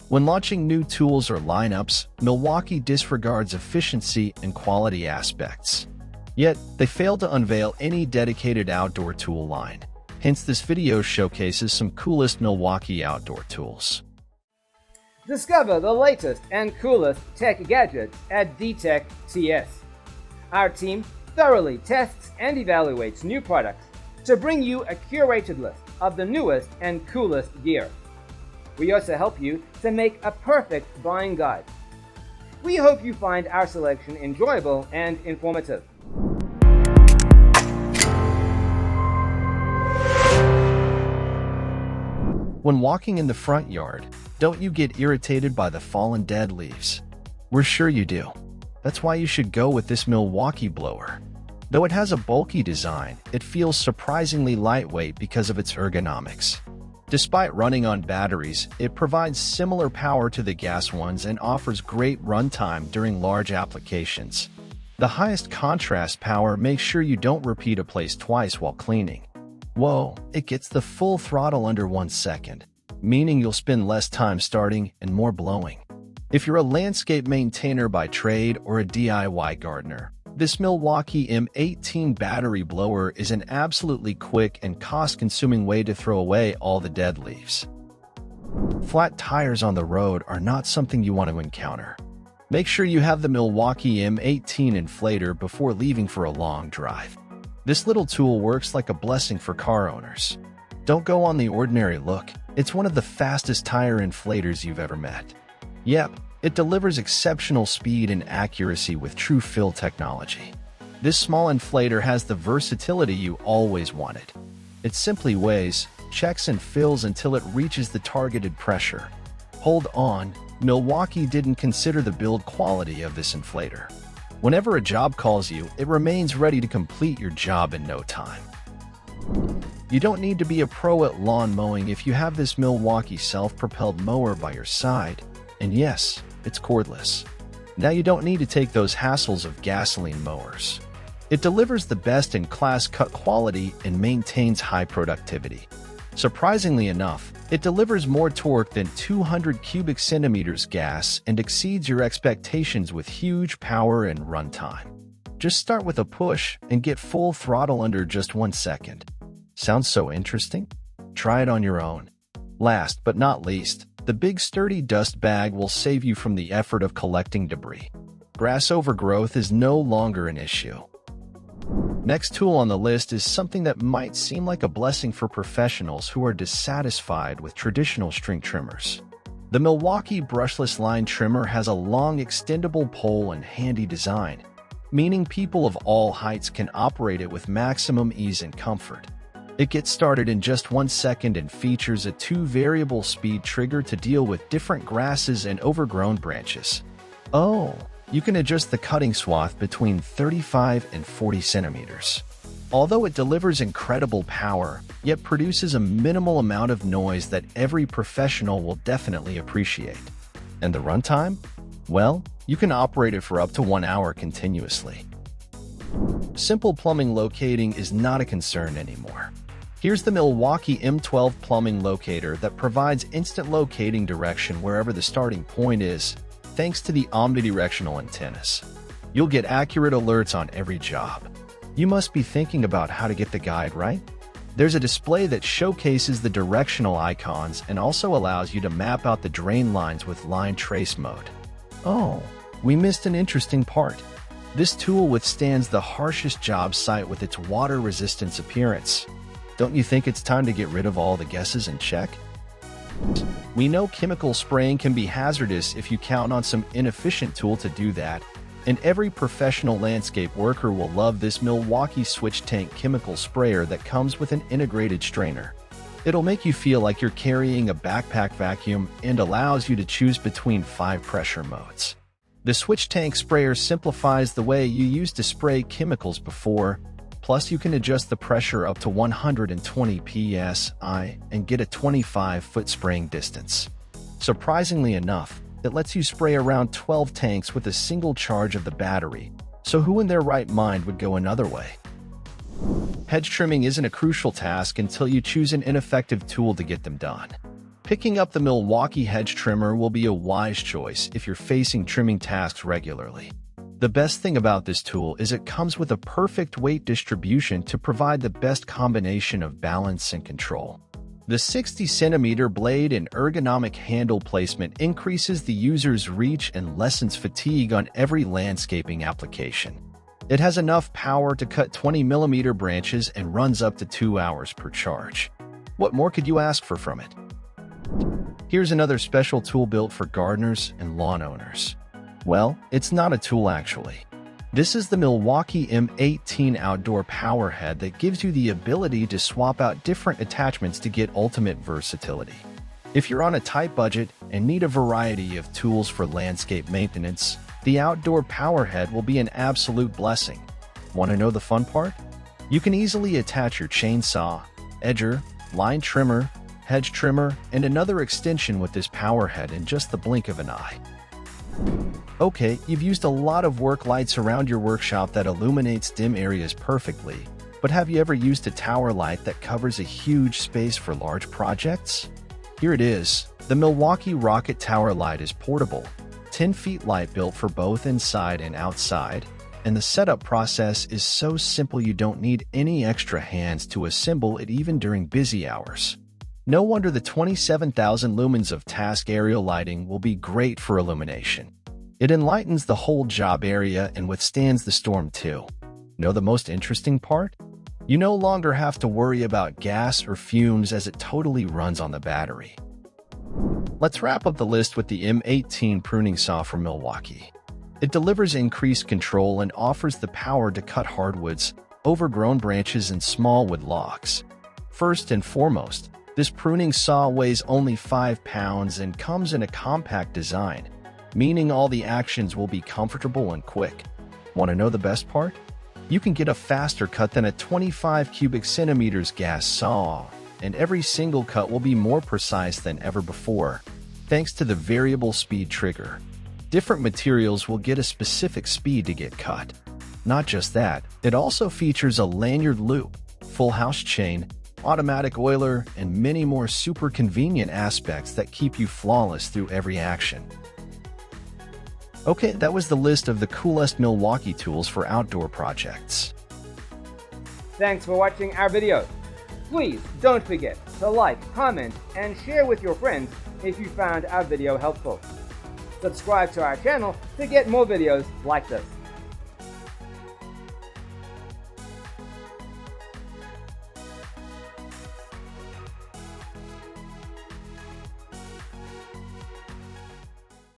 When launching new tools or lineups, Milwaukee disregards efficiency and quality aspects. Yet, they fail to unveil any dedicated outdoor tool line. Hence, this video showcases some coolest Milwaukee outdoor tools. Discover the latest and coolest tech gadgets at DTech TS. Our team thoroughly tests and evaluates new products to bring you a curated list of the newest and coolest gear. We also help you to make a perfect buying guide. We hope you find our selection enjoyable and informative. When walking in the front yard, don't you get irritated by the fallen dead leaves? We're sure you do. That's why you should go with this Milwaukee blower. Though it has a bulky design, it feels surprisingly lightweight because of its ergonomics. Despite running on batteries, it provides similar power to the gas ones and offers great runtime during large applications. The highest contrast power makes sure you don't repeat a place twice while cleaning. Whoa, it gets the full throttle under 1 second, meaning you'll spend less time starting and more blowing. If you're a landscape maintainer by trade or a DIY gardener, this Milwaukee M18 battery blower is an absolutely quick and cost-consuming way to throw away all the dead leaves. Flat tires on the road are not something you want to encounter. Make sure you have the Milwaukee M18 Inflator before leaving for a long drive. This little tool works like a blessing for car owners. Don't go on the ordinary look. It's one of the fastest tire inflators you've ever met. Yep, it delivers exceptional speed and accuracy with true fill technology. This small inflator has the versatility you always wanted. It simply weighs, checks and fills until it reaches the targeted pressure. Hold on, Milwaukee didn't consider the build quality of this inflator. Whenever a job calls you, it remains ready to complete your job in no time. You don't need to be a pro at lawn mowing if you have this Milwaukee self-propelled mower by your side. And yes, it's cordless. Now you don't need to take those hassles of gasoline mowers. It delivers the best-in-class cut quality and maintains high productivity. Surprisingly enough, it delivers more torque than 200 cubic centimeters gas and exceeds your expectations with huge power and runtime. Just start with a push and get full throttle under just 1 second. Sounds so interesting? Try it on your own. Last but not least, the big sturdy dust bag will save you from the effort of collecting debris. Grass overgrowth is no longer an issue. Next tool on the list is something that might seem like a blessing for professionals who are dissatisfied with traditional string trimmers. The Milwaukee Brushless Line Trimmer has a long extendable pole and handy design, meaning people of all heights can operate it with maximum ease and comfort. It gets started in just 1 second and features a 2-variable speed trigger to deal with different grasses and overgrown branches. Oh, you can adjust the cutting swath between 35 and 40 centimeters. Although it delivers incredible power, yet produces a minimal amount of noise that every professional will definitely appreciate. And the runtime? Well, you can operate it for up to 1 hour continuously. Simple plumbing locating is not a concern anymore. Here's the Milwaukee M12 Plumbing Locator that provides instant locating direction wherever the starting point is, thanks to the omnidirectional antennas. You'll get accurate alerts on every job. You must be thinking about how to get the guide right? There's a display that showcases the directional icons and also allows you to map out the drain lines with line trace mode. Oh, we missed an interesting part. This tool withstands the harshest job site with its water resistance appearance. Don't you think it's time to get rid of all the guesses and check? We know chemical spraying can be hazardous if you count on some inefficient tool to do that, and every professional landscape worker will love this Milwaukee Switch Tank chemical sprayer that comes with an integrated strainer. It'll make you feel like you're carrying a backpack vacuum and allows you to choose between 5 pressure modes. The Switch Tank Sprayer simplifies the way you used to spray chemicals before. Plus, you can adjust the pressure up to 120 psi and get a 25-foot spraying distance. Surprisingly enough, it lets you spray around 12 tanks with a single charge of the battery, so who in their right mind would go another way? Hedge trimming isn't a crucial task until you choose an ineffective tool to get them done. Picking up the Milwaukee Hedge Trimmer will be a wise choice if you're facing trimming tasks regularly. The best thing about this tool is it comes with a perfect weight distribution to provide the best combination of balance and control. The 60cm blade and ergonomic handle placement increases the user's reach and lessens fatigue on every landscaping application. It has enough power to cut 20mm branches and runs up to 2 hours per charge. What more could you ask for from it? Here's another special tool built for gardeners and lawn owners. Well, it's not a tool actually. This is the Milwaukee M18 Outdoor Power Head that gives you the ability to swap out different attachments to get ultimate versatility. If you're on a tight budget and need a variety of tools for landscape maintenance, the Outdoor Power Head will be an absolute blessing. Want to know the fun part? You can easily attach your chainsaw, edger, line trimmer, hedge trimmer, and another extension with this power head in just the blink of an eye. Okay, you've used a lot of work lights around your workshop that illuminates dim areas perfectly, but have you ever used a tower light that covers a huge space for large projects? Here it is. The Milwaukee Rocket Tower Light is portable, 10 feet light built for both inside and outside, and the setup process is so simple you don't need any extra hands to assemble it even during busy hours. No wonder the 27,000 lumens of task aerial lighting will be great for illumination. It enlightens the whole job area and withstands the storm too. Know the most interesting part? You no longer have to worry about gas or fumes as it totally runs on the battery. Let's wrap up the list with the M18 Pruning Saw from Milwaukee. It delivers increased control and offers the power to cut hardwoods, overgrown branches, and small wood logs. First and foremost, this pruning saw weighs only 5 pounds and comes in a compact design, meaning all the actions will be comfortable and quick. Want to know the best part? You can get a faster cut than a 25 cubic centimeters gas saw, and every single cut will be more precise than ever before, thanks to the variable speed trigger. Different materials will get a specific speed to get cut. Not just that, it also features a lanyard loop, full house chain, automatic oiler, and many more super convenient aspects that keep you flawless through every action. Okay, that was the list of the coolest Milwaukee tools for outdoor projects. Thanks for watching our video. Please don't forget to like, comment, and share with your friends if you found our video helpful. Subscribe to our channel to get more videos like this.